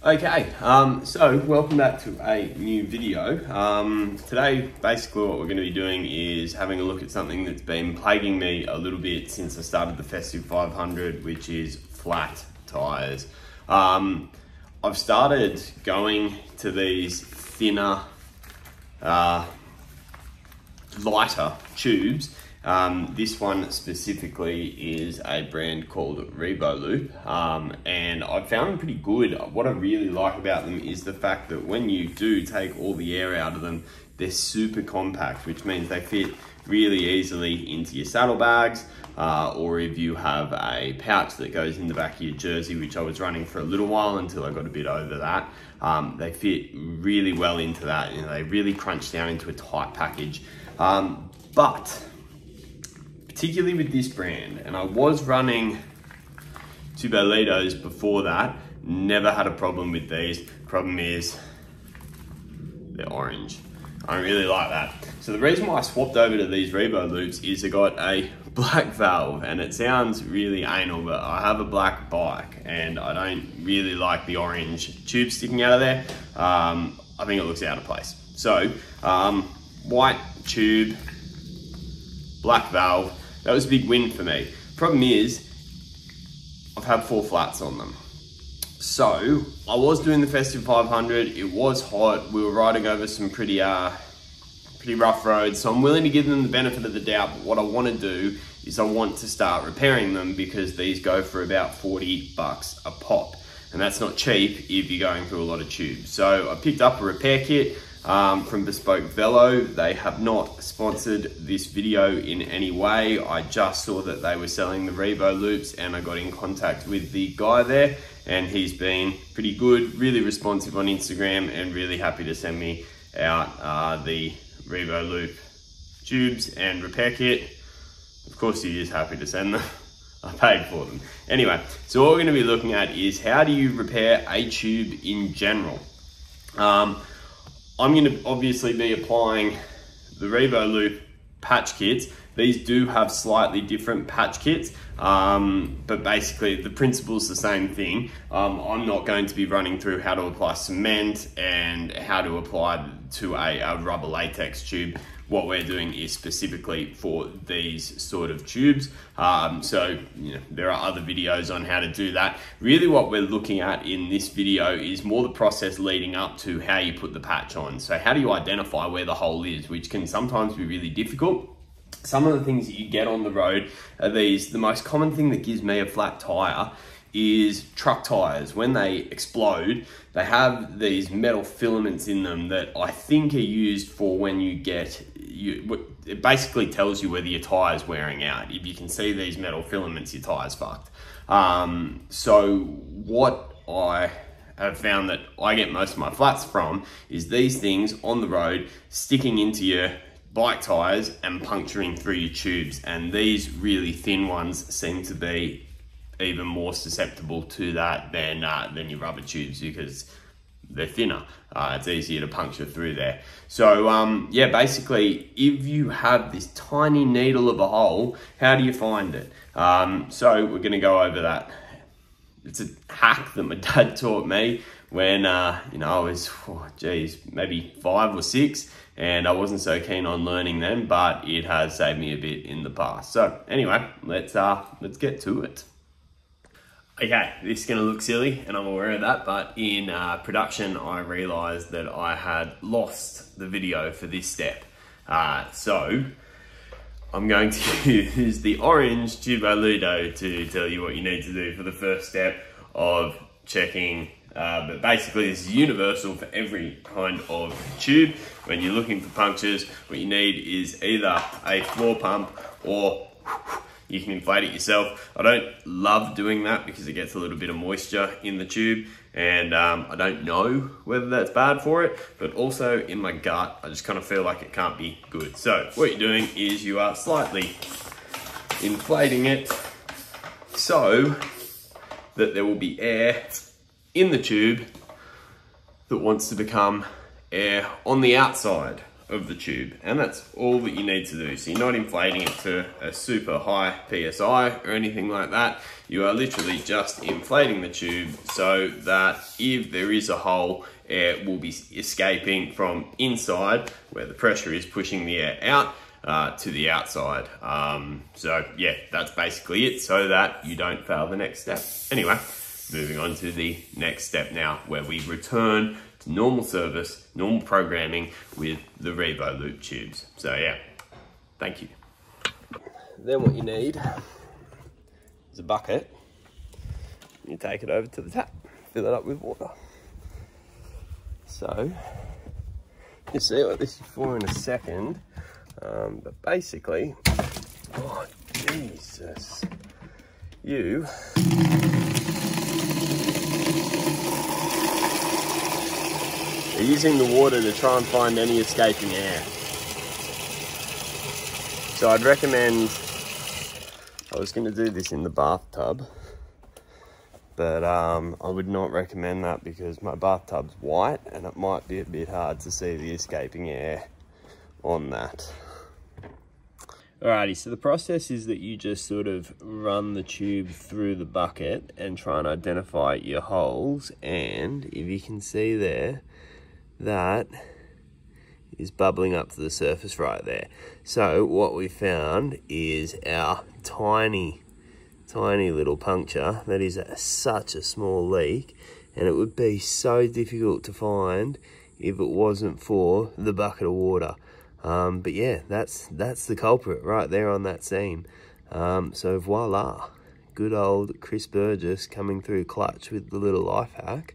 Okay, so welcome back to a new video. Today, basically what we're going to be doing is having a look at something that's been plaguing me a little bit since I started the Festive 500, which is flat tires. I've started going to these thinner, lighter tubes. This one specifically is a brand called Revolup, and I've found them pretty good. What I really like about them is the fact that when you do take all the air out of them, they're super compact, which means they fit really easily into your saddlebags, or if you have a pouch that goes in the back of your jersey, which I was running for a little while until I got a bit over that. They fit really well into that. You know, they really crunch down into a tight package. But particularly with this brand, and I was running Tubolitos before that, never had a problem with these. Problem is, they're orange. I don't really like that. So the reason why I swapped over to these Revolups is they got a black valve, and it sounds really anal, but I have a black bike and I don't really like the orange tube sticking out of there. I think it looks out of place. So, white tube, black valve, that was a big win for me. Problem is, I've had 4 flats on them. So, I was doing the Festive 500, it was hot, we were riding over some pretty rough roads, so I'm willing to give them the benefit of the doubt, but what I want to do is I want to start repairing them because these go for about 40 bucks a pop. And that's not cheap if you're going through a lot of tubes. So I picked up a repair kit from Bespoke Velo. They have not sponsored this video in any way. I just saw that they were selling the Revolups and I got in contact with the guy there, and he's been pretty good, really responsive on Instagram, and really happy to send me out the Revolup tubes and repair kit. Of course he is happy to send them. I paid for them. Anyway, so what we're going to be looking at is how do you repair a tube in general. I'm going to obviously be applying the Revolup patch kits. These do have slightly different patch kits, but basically the principle's the same thing. I'm not going to be running through how to apply cement and how to apply to a rubber latex tube. What we're doing is specifically for these sort of tubes. So, you know, there are other videos on how to do that. Really what we're looking at in this video is more the process leading up to how you put the patch on. So how do you identify where the hole is, which can sometimes be really difficult. Some of the things that you get on the road are these. The most common thing that gives me a flat tire is truck tires. When they explode, they have these metal filaments in them that I think are used for when you get, it basically tells you whether your tire's wearing out. If you can see these metal filaments, your tire's fucked. So what I have found that I get most of my flats from is these things on the road sticking into your bike tires and puncturing through your tubes. And these really thin ones seem to be even more susceptible to that than your rubber tubes because they're thinner. It's easier to puncture through there. So yeah, basically, if you have this tiny needle of a hole, how do you find it? So we're gonna go over that. It's a hack that my dad taught me when you know, I was, maybe 5 or 6, and I wasn't so keen on learning then, but it has saved me a bit in the past. So anyway, let's get to it. Okay, this is gonna look silly and I'm aware of that, but in production, I realized that I had lost the video for this step. So I'm going to use the orange Tubolito to tell you what you need to do for the first step of checking. But basically this is universal for every kind of tube. When you're looking for punctures, what you need is either a floor pump or you can inflate it yourself. I don't love doing that because it gets a little bit of moisture in the tube, and I don't know whether that's bad for it, but also in my gut, I just kind of feel like it can't be good. So what you're doing is you are slightly inflating it so that there will be air in the tube that wants to become air on the outside of the tube, and that's all that you need to do. So you're not inflating it to a super high PSI or anything like that. You are literally just inflating the tube so that if there is a hole, air will be escaping from inside where the pressure is pushing the air out to the outside. So yeah, that's basically it, so that you don't fail the next step. Anyway, moving on to the next step now, where we return to normal service, normal programming with the Revo loop tubes. So yeah, thank you. Then what you need is a bucket. You take it over to the tap, fill it up with water. So, you'll see what this is for in a second. But basically, oh Jesus, you're using the water to try and find any escaping air. So I'd recommend, I was going to do this in the bathtub, but I would not recommend that because my bathtub's white and it might be a bit hard to see the escaping air on that. Alrighty, so the process is that you just sort of run the tube through the bucket and try and identify your holes, and if you can see there, that is bubbling up to the surface right there. So what we found is our tiny little puncture that is such a small leak, and it would be so difficult to find if it wasn't for the bucket of water. But yeah, that's the culprit right there on that seam. So voila, good old Chris Burgess coming through clutch with the little life hack.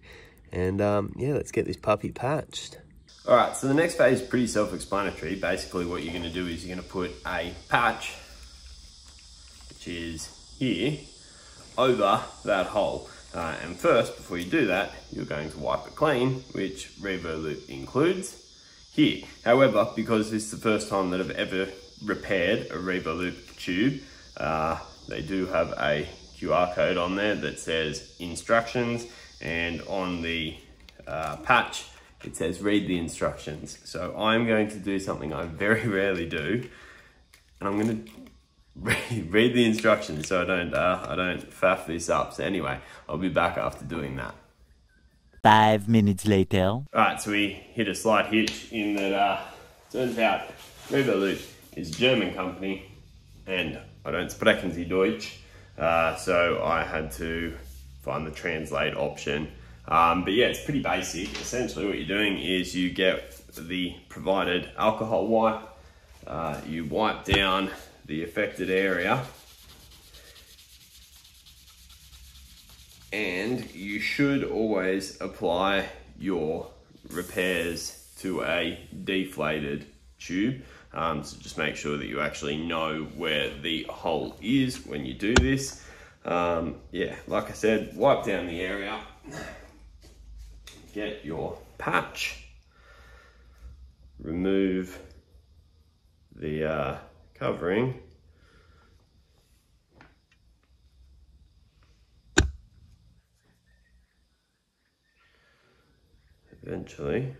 And yeah, let's get this puppy patched. All right, so the next phase is pretty self-explanatory. Basically what you're gonna do is you're gonna put a patch, which is here, over that hole. And first, before you do that, you're going to wipe it clean, which Revo Loop includes here. However, because this is the first time that I've ever repaired a Revo Loop tube, they do have a QR code on there that says instructions, and on the patch, it says read the instructions. So I'm going to do something I very rarely do, and I'm going to read the instructions so I don't faff this up. So anyway, I'll be back after doing that. 5 minutes later. All right, so we hit a slight hitch in that turns out Revo Loop is a German company and I don't sprechen Sie Deutsch, so I had to find the translate option. But yeah, it's pretty basic. Essentially what you're doing is you get the provided alcohol wipe, you wipe down the affected area, and you should always apply your repairs to a deflated tube. So just make sure that you actually know where the hole is when you do this. Yeah, like I said, wipe down the area, get your patch, remove the covering, eventually.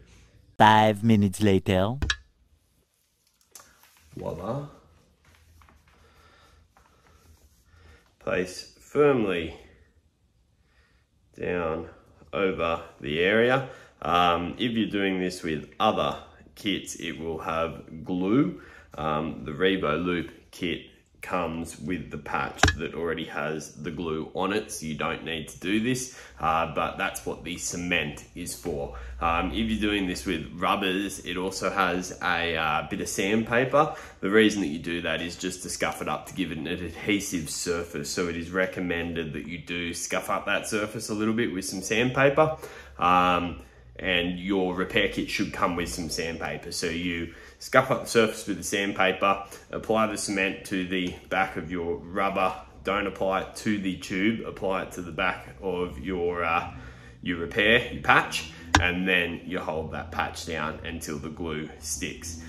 5 minutes later. Voila. Place firmly down over the area. If you're doing this with other kits, it will have glue. The Revo Loop kit comes with the patch that already has the glue on it, so you don't need to do this, but that's what the cement is for. If you're doing this with rubbers, it also has a bit of sandpaper. The reason that you do that is just to scuff it up to give it an adhesive surface, so it is recommended that you do scuff up that surface a little bit with some sandpaper, and your repair kit should come with some sandpaper. So you scuff up the surface with the sandpaper, apply the cement to the back of your rubber. Don't apply it to the tube, apply it to the back of your repair, your patch, and then you hold that patch down until the glue sticks.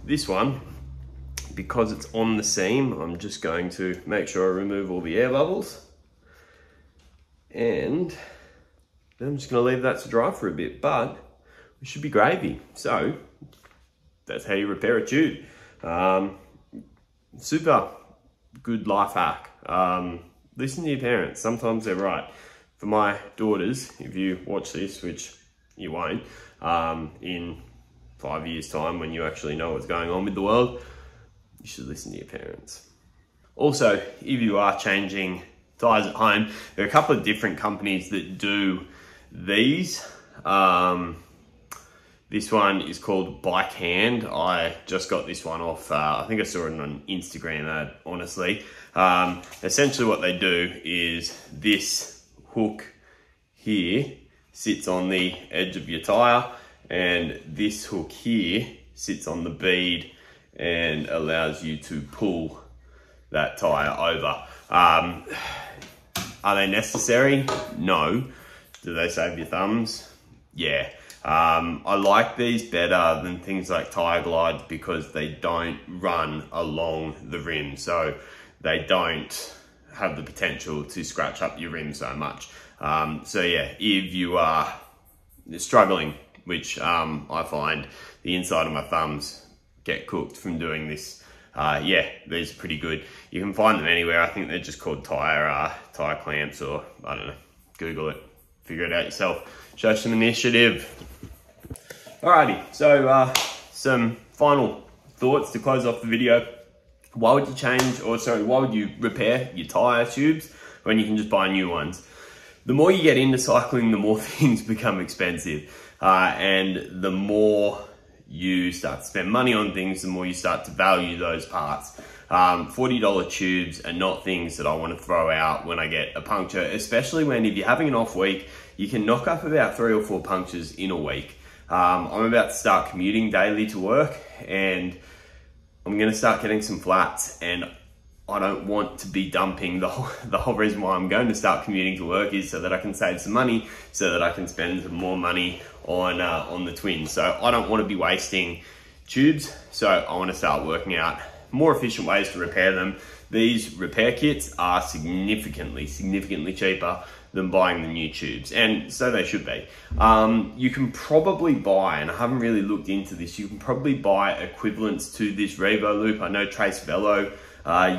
This one, because it's on the seam, I'm just going to make sure I remove all the air bubbles, and then I'm just going to leave that to dry for a bit, but we should be gravy. So that's how you repair a tube. Super good life hack. Listen to your parents, sometimes they're right. For my daughters, if you watch this, which you won't, in 5 years' time when you actually know what's going on with the world, you should listen to your parents. Also, if you are changing tires at home, there are a couple of different companies that do these. This one is called Bike Hand. I just got this one off, I think I saw it on an Instagram ad, honestly. Essentially what they do is this hook here sits on the edge of your tire, and this hook here sits on the bead and allows you to pull that tire over. Are they necessary? No. Do they save your thumbs? Yeah. I like these better than things like tire glides because they don't run along the rim, so they don't have the potential to scratch up your rim so much. So yeah, if you are struggling, which I find the inside of my thumbs get cooked from doing this, yeah, these are pretty good. You can find them anywhere. I think they're just called tire clamps, or I don't know, Google it, figure it out yourself. Show some initiative. Alrighty, so some final thoughts to close off the video. Why would you repair your tire tubes when you can just buy new ones? The more you get into cycling, the more things become expensive, and the more you start to spend money on things, the more you start to value those parts. $40 tubes are not things that I want to throw out when I get a puncture, especially when, if you're having an off week, you can knock up about 3 or 4 punctures in a week. I'm about to start commuting daily to work, and I'm going to start getting some flats, and I don't want to be dumping. The whole reason why I'm going to start commuting to work is so that I can save some money, so that I can spend some more money on the twins. So I don't want to be wasting tubes, so I want to start working out more efficient ways to repair them. These repair kits are significantly cheaper than buying the new tubes, and so they should be. You can probably buy, and I haven't really looked into this, you can probably buy equivalents to this Revo Loop. I know Trace Velo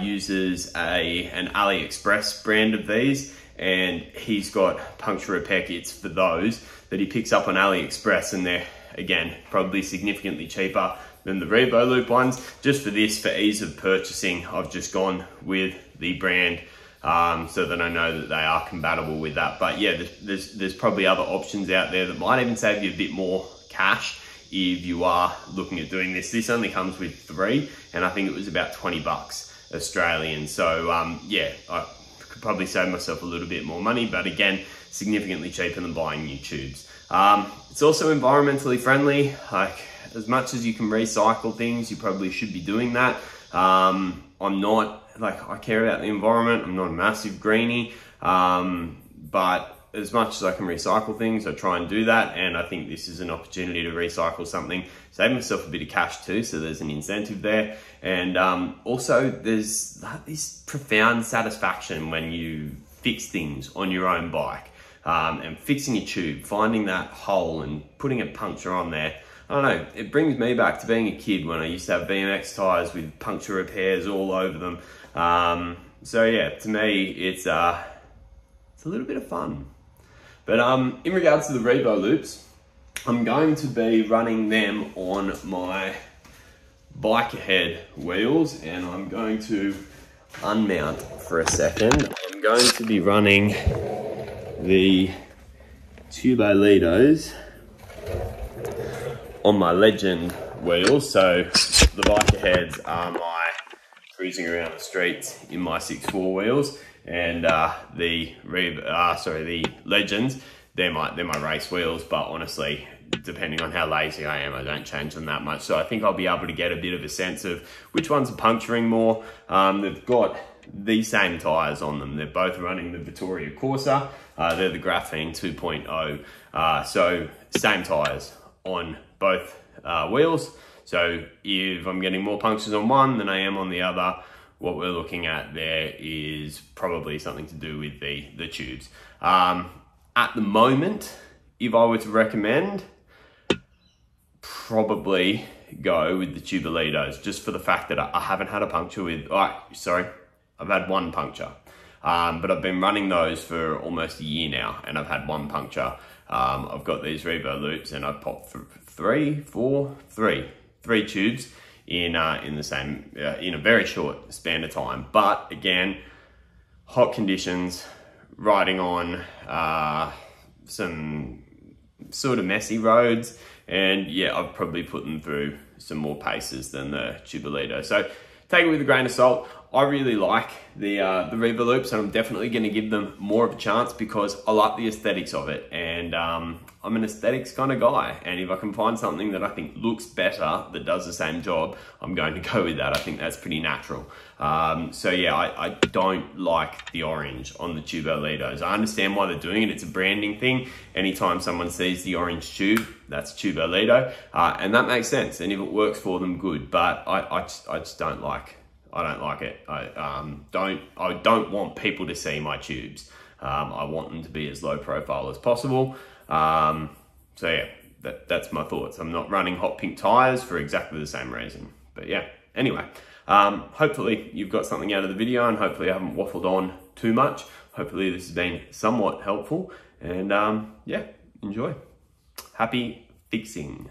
uses an AliExpress brand of these, and he's got puncture repair kits for those that he picks up on AliExpress, and they're, again, probably significantly cheaper than the Revo Loop ones. Just for this, for ease of purchasing, I've just gone with the brand, so that I know that they are compatible with that. But yeah, there's probably other options out there that might even save you a bit more cash if you are looking at doing this. This only comes with 3, and I think it was about 20 bucks Australian. So yeah, I could probably save myself a little bit more money, but again, significantly cheaper than buying new tubes. It's also environmentally friendly. Like, as much as you can recycle things, you probably should be doing that. I'm not, like, I care about the environment. I'm not a massive greenie, but as much as I can recycle things, I try and do that. And I think this is an opportunity to recycle something, save myself a bit of cash too, so there's an incentive there. And also there's this profound satisfaction when you fix things on your own bike, and fixing a tube, finding that hole and putting a puncture on there. I don't know, it brings me back to being a kid when I used to have BMX tires with puncture repairs all over them. So yeah, to me, it's a little bit of fun. But in regards to the Revo loops, I'm going to be running them on my bike ahead wheels, and I'm going to unmount for a second. I'm going to be running the Tubolito's on my Legend wheels. So the bike aheads are my cruising around the streets in my 6.4 wheels, and the Legends, they're my race wheels. But honestly, depending on how lazy I am, I don't change them that much. So I think I'll be able to get a bit of a sense of which ones are puncturing more. They've got the same tires on them. They're both running the Vittoria Corsa. They're the Graphene 2.0. So same tires on both wheels. So if I'm getting more punctures on one than I am on the other, what we're looking at there is probably something to do with the tubes. At the moment, if I were to recommend, probably go with the Tubolitos, just for the fact that I haven't had a puncture with, I've had one puncture. But I've been running those for almost a year now, and I've had one puncture. I've got these Revo loops, and I've popped three tubes in the same, in a very short span of time. But again, hot conditions, riding on some sort of messy roads, and yeah, I've probably put them through some more paces than the Tubolito. So take it with a grain of salt. I really like the Revo loops, and I'm definitely going to give them more of a chance because I like the aesthetics of it, and I'm an aesthetics kind of guy, and if I can find something that I think looks better that does the same job, I'm going to go with that. I think that's pretty natural. So yeah, I don't like the orange on the Tubolitos. I understand why they're doing it. It's a branding thing. Anytime someone sees the orange tube, that's Tubolito, and that makes sense, and if it works for them, good. But I just don't like it. I don't want people to see my tubes. I want them to be as low profile as possible. So yeah, that's my thoughts. I'm not running hot pink tires for exactly the same reason. But yeah, anyway, hopefully you've got something out of the video, and hopefully I haven't waffled on too much. Hopefully this has been somewhat helpful, and yeah, enjoy. Happy fixing.